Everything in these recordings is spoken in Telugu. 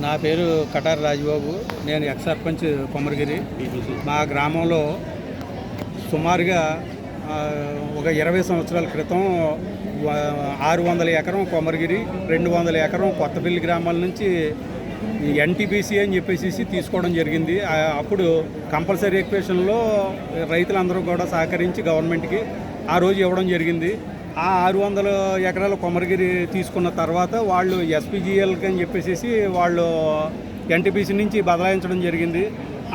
నా పేరు కటార్ రాజబాబు. నేను ఎక్స్ సర్పంచ్ కొమరగిరి. మా గ్రామంలో సుమారుగా ఒక 20 సంవత్సరాల క్రితం 600 ఎకరం కొమరగిరి, 200 ఎకరం కొత్తపల్లి గ్రామాల నుంచి ఎన్టీపీసీ అని చెప్పేసి తీసుకోవడం జరిగింది. అప్పుడు కంపల్సరీ ఎక్వేషన్లో రైతులందరూ కూడా సహకరించి గవర్నమెంట్కి ఆ రోజు ఇవ్వడం జరిగింది. ఆ 600 ఎకరాల కొమరగిరి తీసుకున్న తర్వాత వాళ్ళు ఎస్పీజీఎల్కి అని చెప్పేసి వాళ్ళు ఎన్టీపీసీ నుంచి బదలాయించడం జరిగింది.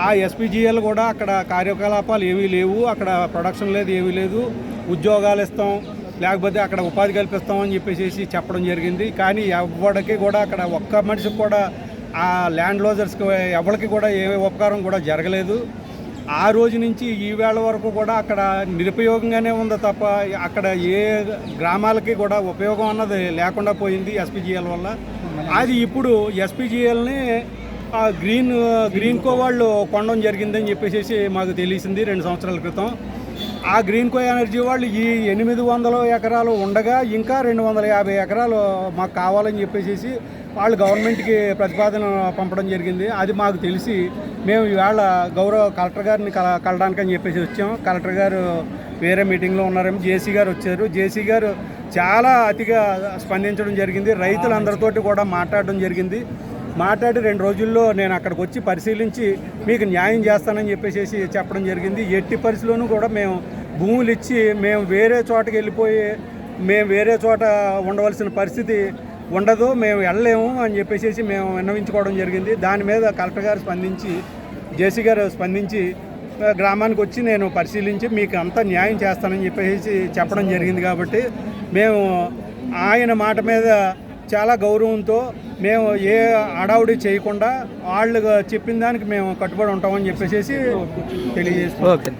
ఆ ఎస్పీజీఎల్ కూడా అక్కడ కార్యకలాపాలు ఏమీ లేవు, అక్కడ ప్రొడక్షన్ లేదు, ఏమీ లేదు, ఉద్యోగాలు ఇస్తాం లేకపోతే అక్కడ ఉపాధి కల్పిస్తాం అని చెప్పేసి చెప్పడం జరిగింది. కానీ ఎవరికి కూడా అక్కడ ఒక్క మనిషికి కూడా ఆ ల్యాండ్ లోజర్స్కి ఎవరికి కూడా ఏ ఉపకారం కూడా జరగలేదు. ఆ రోజు నుంచి ఈ వేళ వరకు కూడా అక్కడ నిరుపయోగంగానే ఉంది తప్ప అక్కడ ఏ గ్రామాలకి కూడా ఉపయోగం అన్నది లేకుండా పోయింది ఎస్పీజీఎల్ వల్ల. అది ఇప్పుడు ఎస్పీజీఎల్ని గ్రీన్కో వాళ్ళు కొనడం జరిగిందని చెప్పేసి మాకు తెలిసింది 2 సంవత్సరాల క్రితం. ఆ గ్రీన్కో ఎనర్జీ వాళ్ళు ఈ 800 ఎకరాలు ఉండగా ఇంకా 250 ఎకరాలు మాకు కావాలని చెప్పేసి వాళ్ళు గవర్నమెంట్కి ప్రతిపాదన పంపడం జరిగింది. అది మాకు తెలిసి మేము ఈవేళ గౌరవ కలెక్టర్ గారిని కలడానికి అని చెప్పేసి వచ్చాం. కలెక్టర్ గారు వేరే మీటింగ్లో ఉన్నారేమో. జేసీ గారు వచ్చారు. జేసీ గారు చాలా అతిగా స్పందించడం జరిగింది. రైతులందరితోటి కూడా మాట్లాడడం జరిగింది. మాట్లాడి 2 రోజుల్లో నేను అక్కడికి వచ్చి పరిశీలించి మీకు న్యాయం చేస్తానని చెప్పేసి చెప్పడం జరిగింది. ఎట్టి పరిస్థితుల్లోనూ కూడా మేము భూములు ఇచ్చి మేము వేరే చోటకి వెళ్ళిపోయి మేము వేరే చోట ఉండవలసిన పరిస్థితి ఉండదు, మేము వెళ్ళలేము అని చెప్పేసి మేము విన్నవించుకోవడం జరిగింది. దాని మీద కలెక్టర్ గారు స్పందించి, జేసీ గారు స్పందించి గ్రామానికి వచ్చి నేను పరిశీలించి మీకు అంతా న్యాయం చేస్తానని చెప్పేసి చెప్పడం జరిగింది. కాబట్టి మేము ఆయన మాట మీద చాలా గౌరవంతో మేము ఏ అడావుడి చేయకుండా వాళ్ళు చెప్పిన దానికి మేము కట్టుబడి ఉంటామని చెప్పేసి తెలియజేస్తాం. ఓకే.